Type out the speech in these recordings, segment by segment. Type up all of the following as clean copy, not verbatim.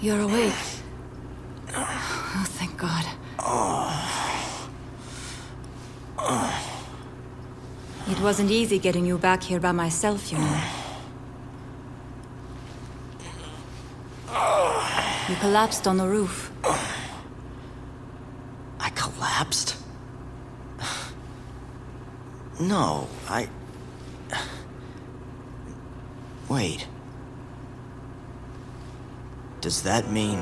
You're awake. Oh, thank God. It wasn't easy getting you back here by myself, you know. You collapsed on the roof. I collapsed? No, Wait. Does that mean...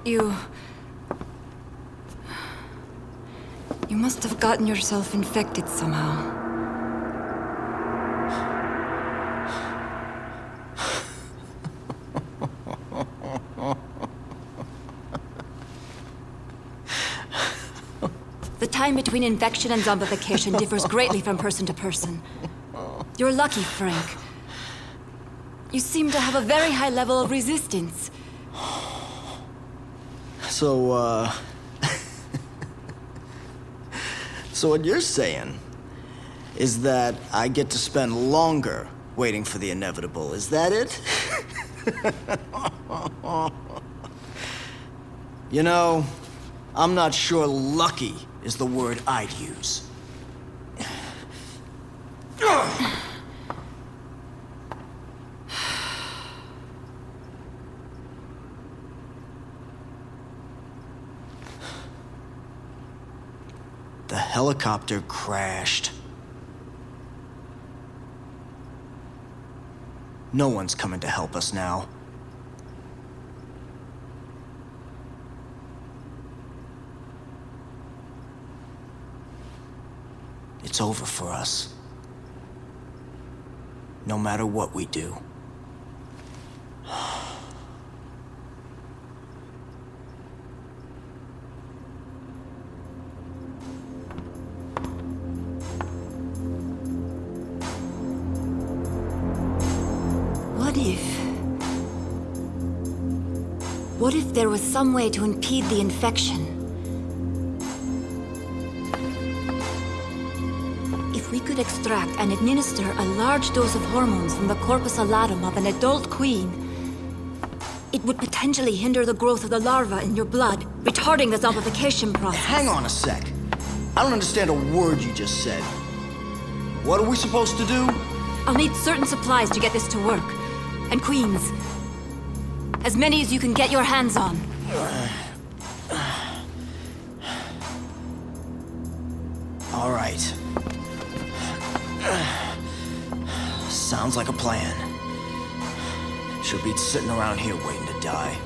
You must have gotten yourself infected somehow. The time between infection and zombification differs greatly from person to person. You're lucky, Frank. You seem to have a very high level of resistance. So, So what you're saying is that I get to spend longer waiting for the inevitable, is that it? You know, I'm not sure lucky is the word I'd use. The helicopter crashed. No one's coming to help us now. It's over for us. No matter what we do. What if there was some way to impede the infection? If we could extract and administer a large dose of hormones from the corpus allatum of an adult queen, it would potentially hinder the growth of the larva in your blood, retarding the zombification process. Hang on a sec. I don't understand a word you just said. What are we supposed to do? I'll need certain supplies to get this to work. And queens. As many as you can get your hands on. All right. Sounds like a plan. Should be sitting around here waiting to die.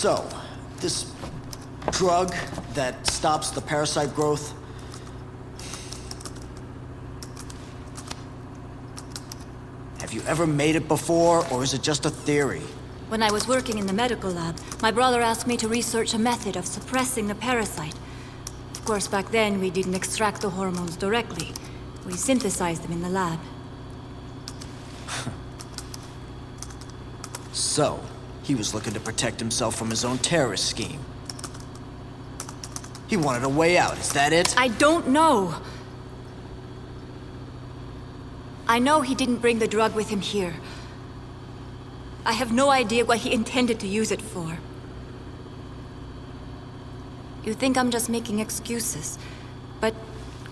So, this drug that stops the parasite growth? Have you ever made it before, or is it just a theory? When I was working in the medical lab, my brother asked me to research a method of suppressing the parasite. Of course, back then, we didn't extract the hormones directly. We synthesized them in the lab. So, he was looking to protect himself from his own terrorist scheme. He wanted a way out, is that it? I don't know. I know he didn't bring the drug with him here. I have no idea what he intended to use it for. You think I'm just making excuses, but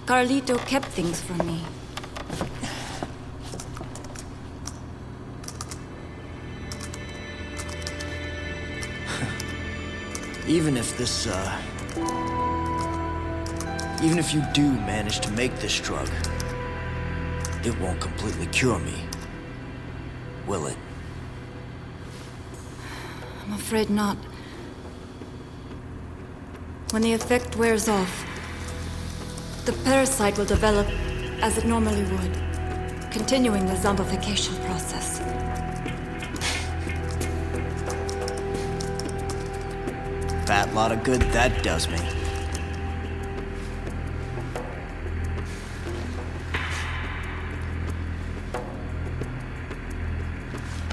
Carlito kept things from me. Even if this, even if you do manage to make this drug, it won't completely cure me, will it? I'm afraid not. When the effect wears off, the parasite will develop as it normally would, continuing the zombification process. Fat lot of good that does me.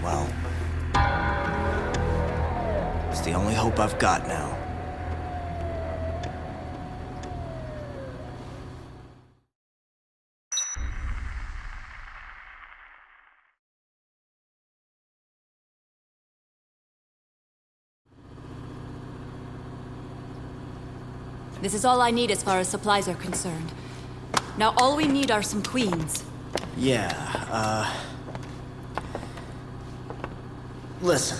Well, it's the only hope I've got now. This is all I need as far as supplies are concerned. Now all we need are some queens. Yeah, listen.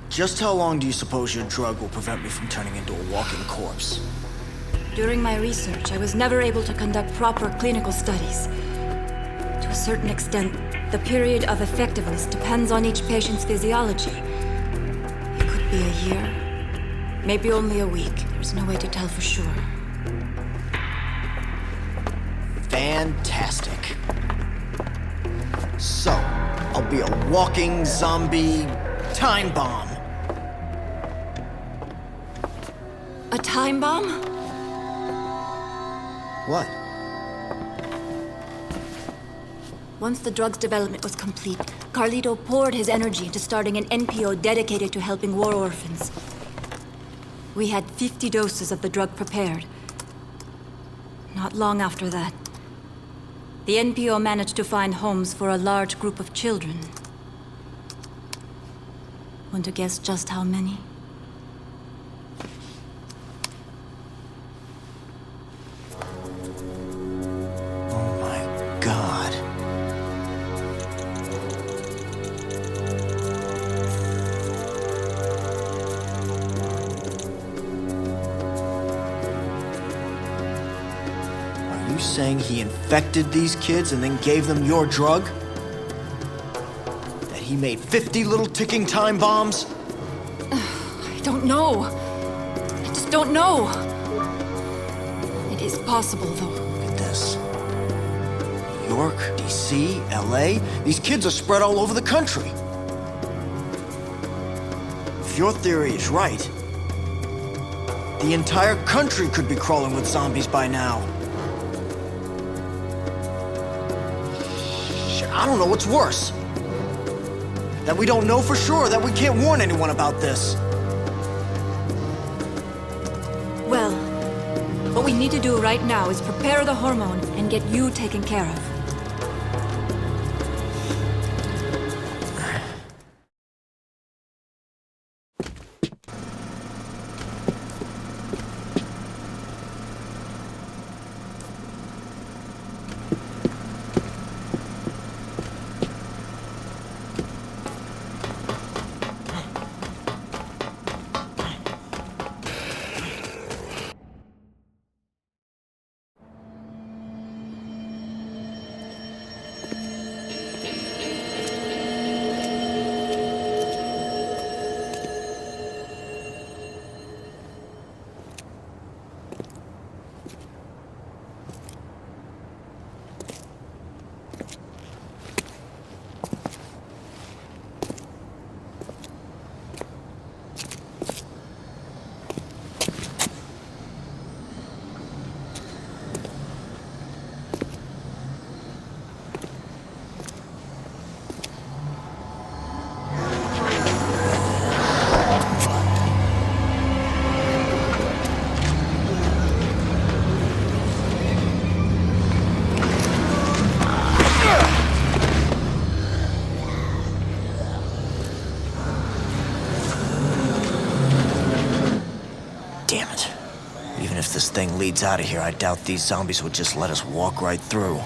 Just how long do you suppose your drug will prevent me from turning into a walking corpse? During my research, I was never able to conduct proper clinical studies. To a certain extent, the period of effectiveness depends on each patient's physiology. It could be a year, maybe only a week. There's no way to tell for sure. Fantastic. So, I'll be a walking zombie time bomb. A time bomb? What? Once the drug's development was complete, Carlito poured his energy into starting an NPO dedicated to helping war orphans. We had 50 doses of the drug prepared. Not long after that, the NPO managed to find homes for a large group of children. Want to guess just how many? Oh my God. Are you saying he infected these kids and then gave them your drug? That he made 50 little ticking time bombs? I don't know. I just don't know. It is possible, though. Look at this. New York, DC, LA. These kids are spread all over the country. If your theory is right, the entire country could be crawling with zombies by now. I don't know what's worse. That we don't know for sure, that we can't warn anyone about this. Well, what we need to do right now is prepare the hormone and get you taken care of. Even if this thing leads out of here, I doubt these zombies would just let us walk right through.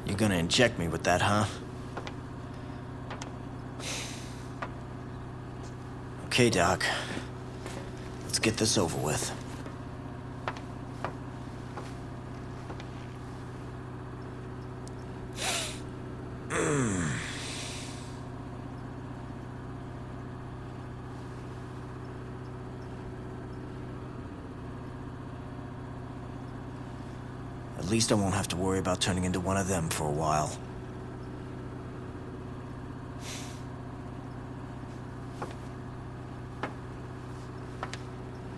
You're gonna inject me with that, huh? Okay, Doc. Let's get this over with. At least I won't have to worry about turning into one of them for a while.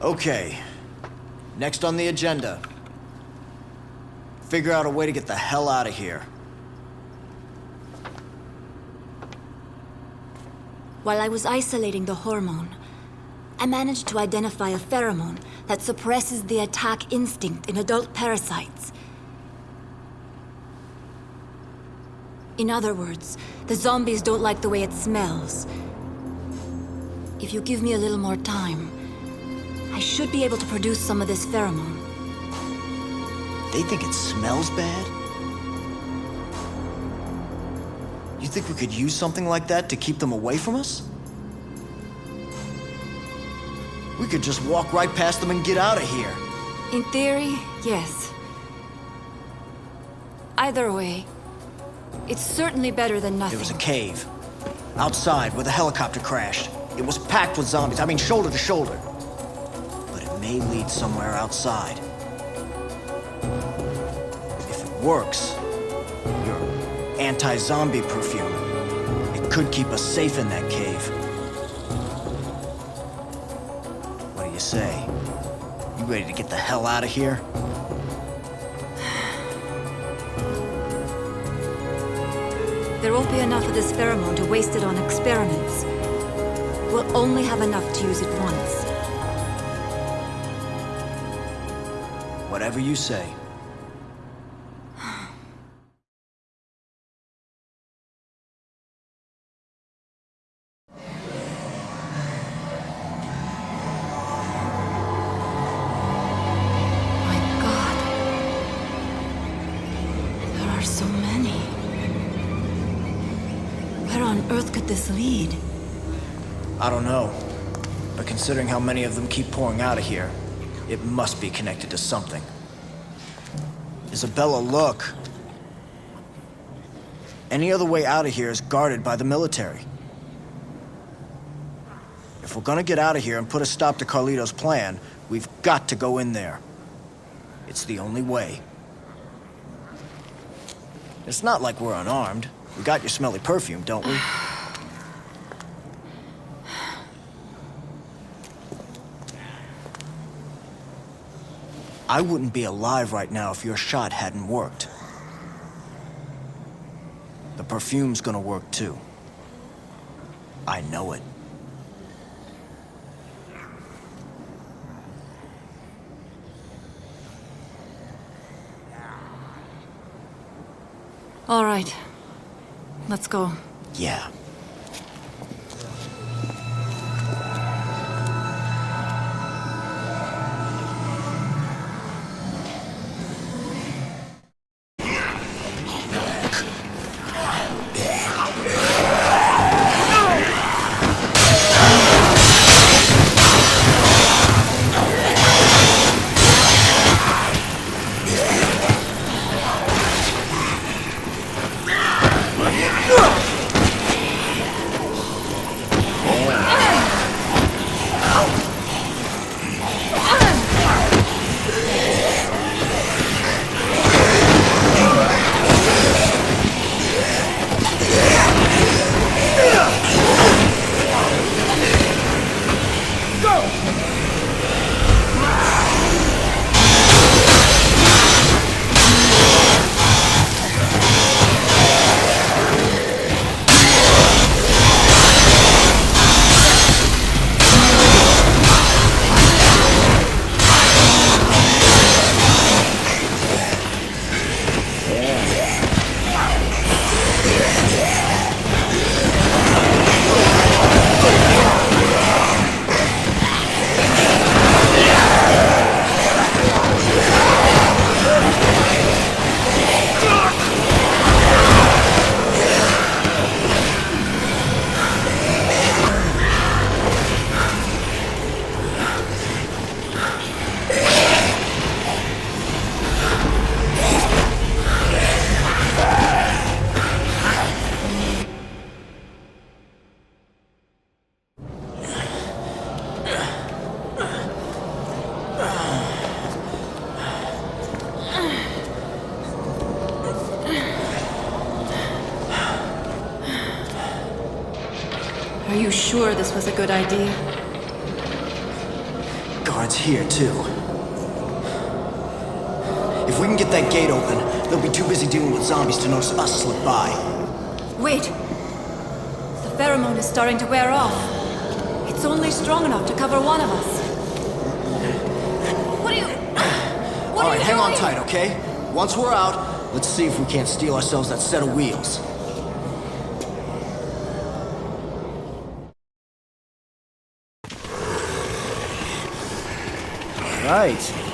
Okay. Next on the agenda. Figure out a way to get the hell out of here. While I was isolating the hormone, I managed to identify a pheromone that suppresses the attack instinct in adult parasites. In other words, the zombies don't like the way it smells. If you give me a little more time, I should be able to produce some of this pheromone. They think it smells bad? You think we could use something like that to keep them away from us? We could just walk right past them and get out of here. In theory, yes. Either way, it's certainly better than nothing. There was a cave. Outside, where the helicopter crashed. It was packed with zombies, I mean shoulder to shoulder. But it may lead somewhere outside. If it works, your anti-zombie perfume, it could keep us safe in that cave. What do you say? You ready to get the hell out of here? There won't be enough of this pheromone to waste it on experiments. We'll only have enough to use it once. Whatever you say. My God. There are so many. Where on earth could this lead? I don't know. But considering how many of them keep pouring out of here, it must be connected to something. Isabella, look. Any other way out of here is guarded by the military. If we're gonna get out of here and put a stop to Carlito's plan, we've got to go in there. It's the only way. It's not like we're unarmed. We got your smelly perfume, don't we? I wouldn't be alive right now if your shot hadn't worked. The perfume's gonna work too. I know it. All right. Let's go. Yeah. Are you sure this was a good idea? Guards here, too. If we can get that gate open, they'll be too busy dealing with zombies to notice us slip by. Wait! The pheromone is starting to wear off. It's only strong enough to cover one of us. What are you... What All are right, you hang on doing? tight, okay? Once we're out, let's see if we can't steal ourselves that set of wheels. Right.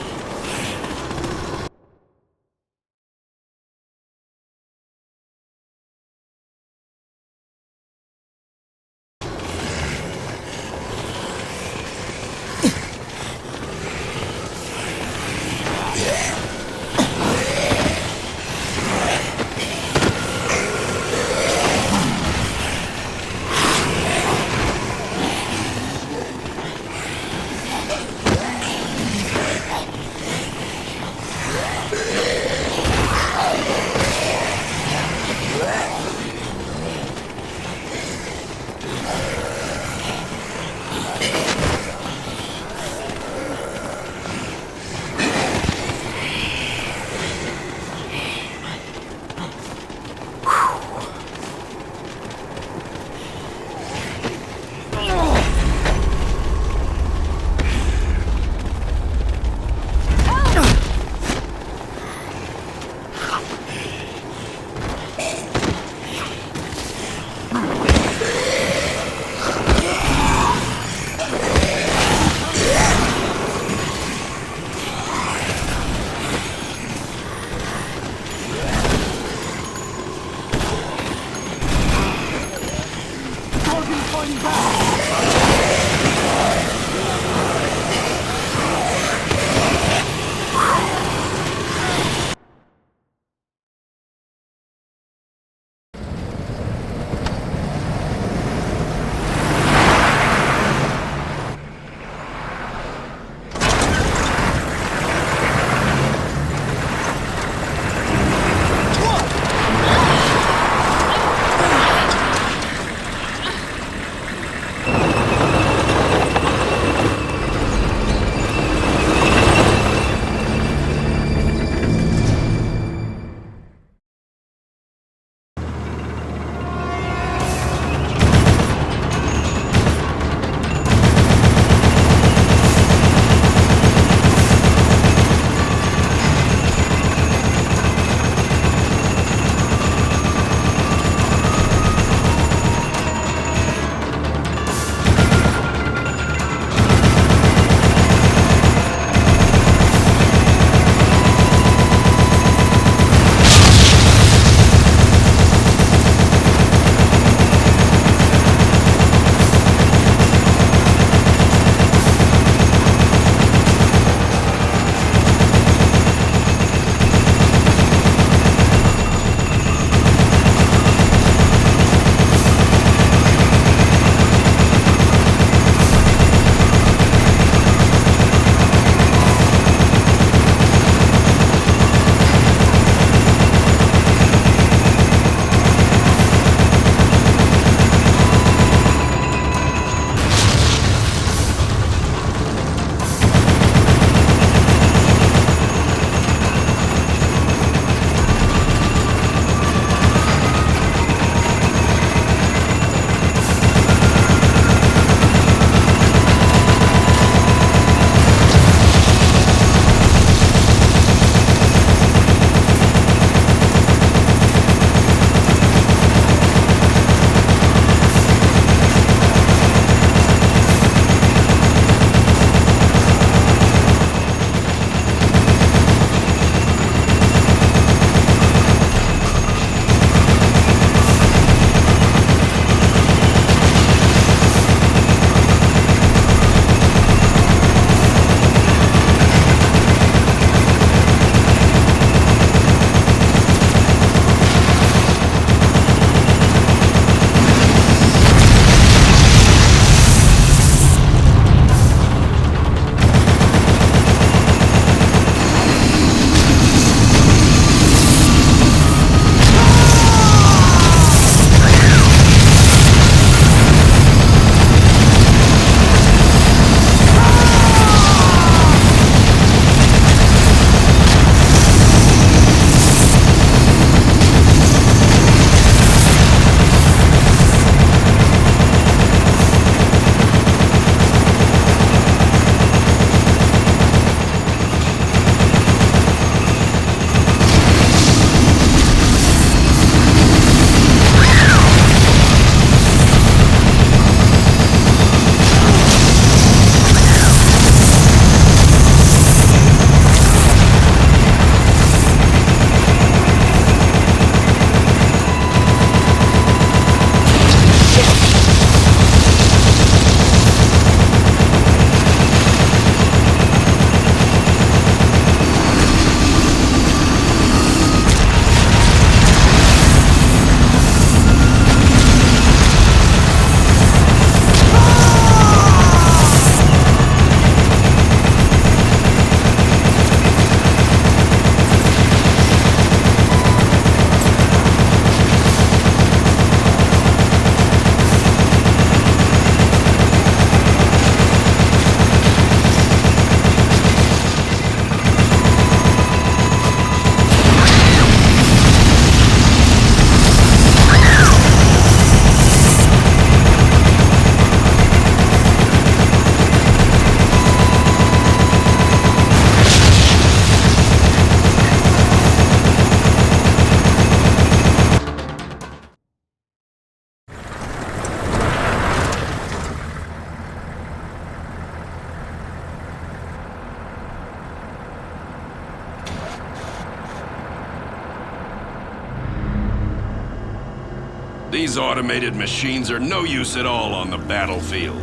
These automated machines are no use at all on the battlefield.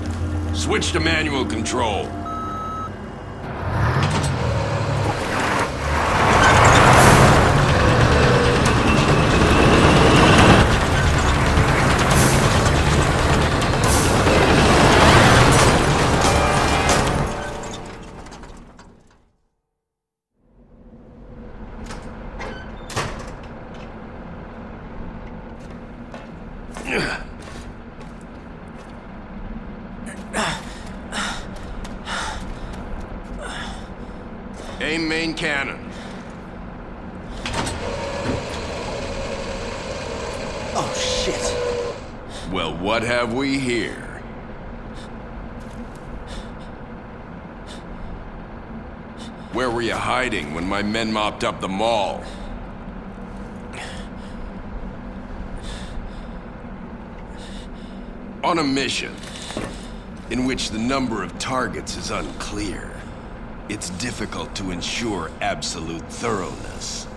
Switch to manual control. Aim main cannon. Oh, shit. Well, what have we here? Where were you hiding when my men mopped up the mall? On a mission in which the number of targets is unclear, it's difficult to ensure absolute thoroughness.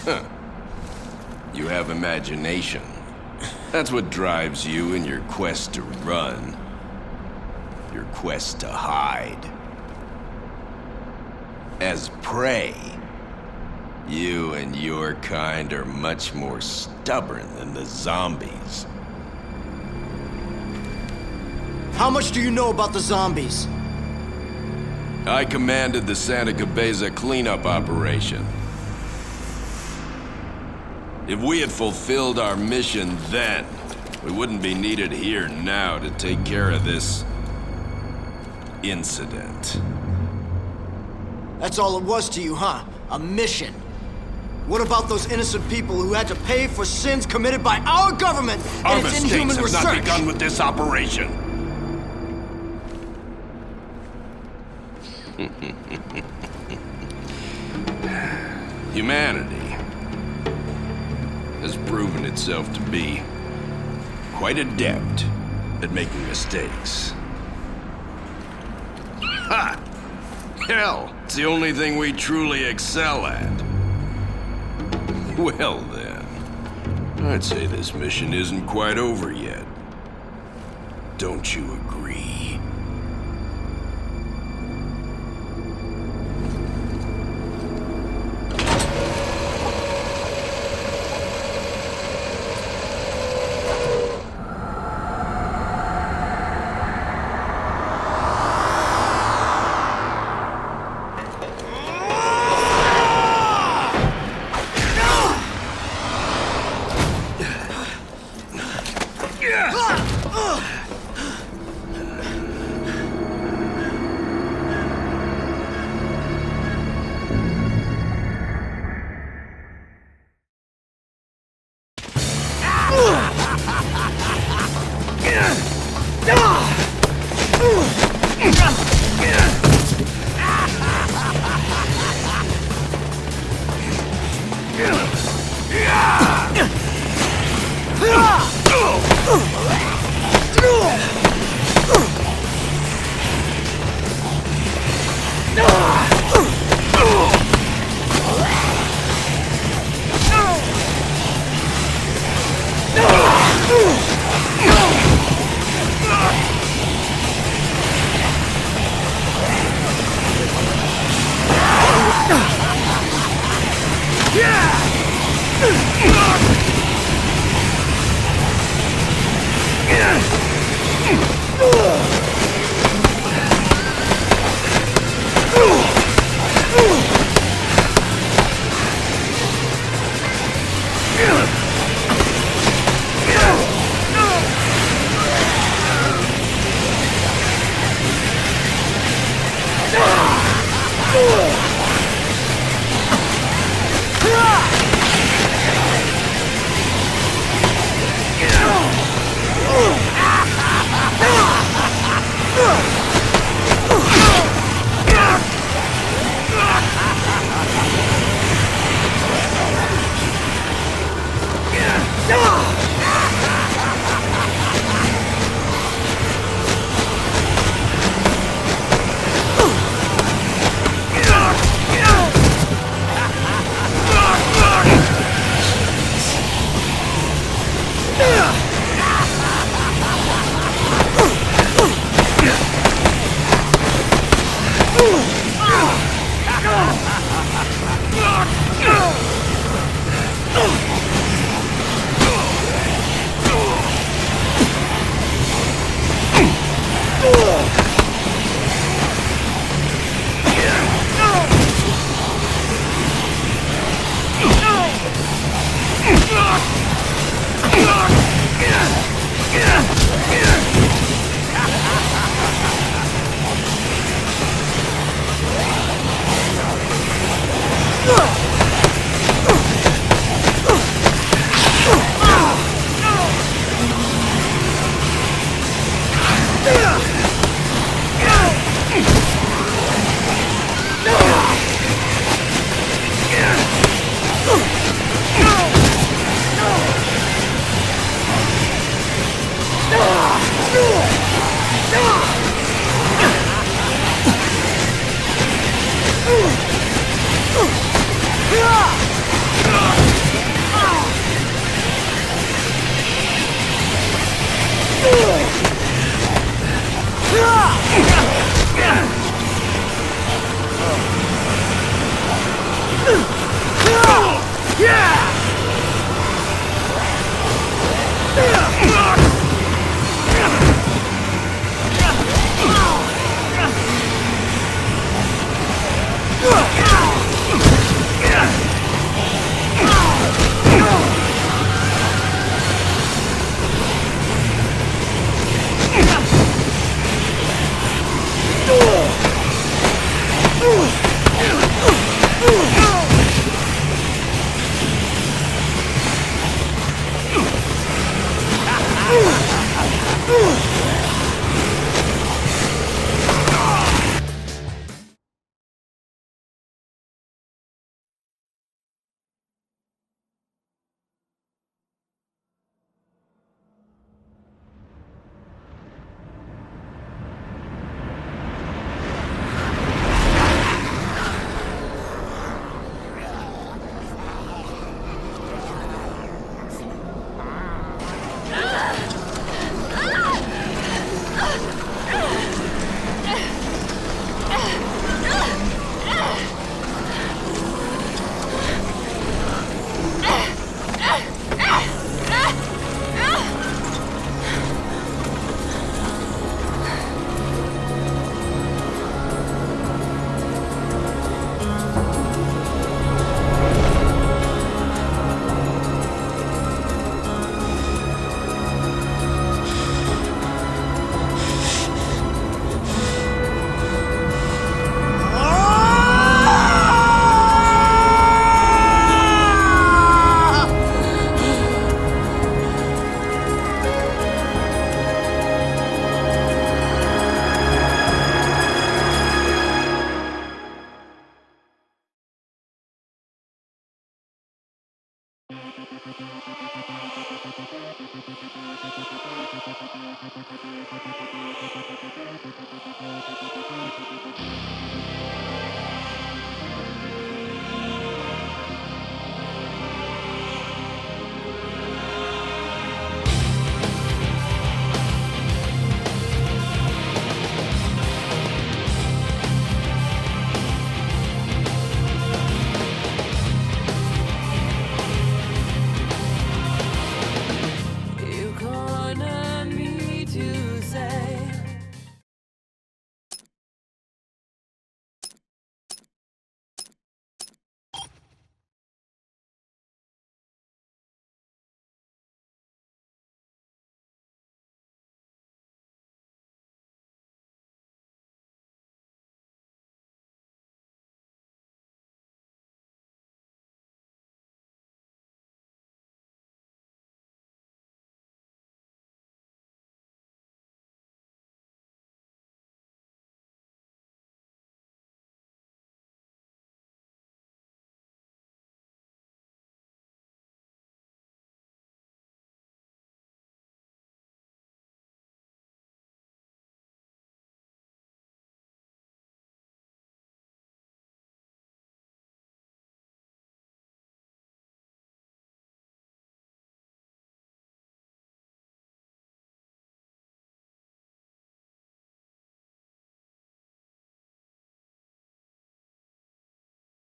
Huh. You have imagination. That's what drives you in your quest to run. Your quest to hide. As prey, you and your kind are much more stubborn than the zombies. How much do you know about the zombies? I commanded the Santa Cabeza cleanup operation. If we had fulfilled our mission then, we wouldn't be needed here now to take care of this incident. That's all it was to you, huh? A mission. What about those innocent people who had to pay for sins committed by our government Our and its mistakes inhuman have research? not begun with this operation. Humanity has proven itself to be quite adept at making mistakes. Ha! Hell, it's the only thing we truly excel at. Well then, I'd say this mission isn't quite over yet. Don't you agree?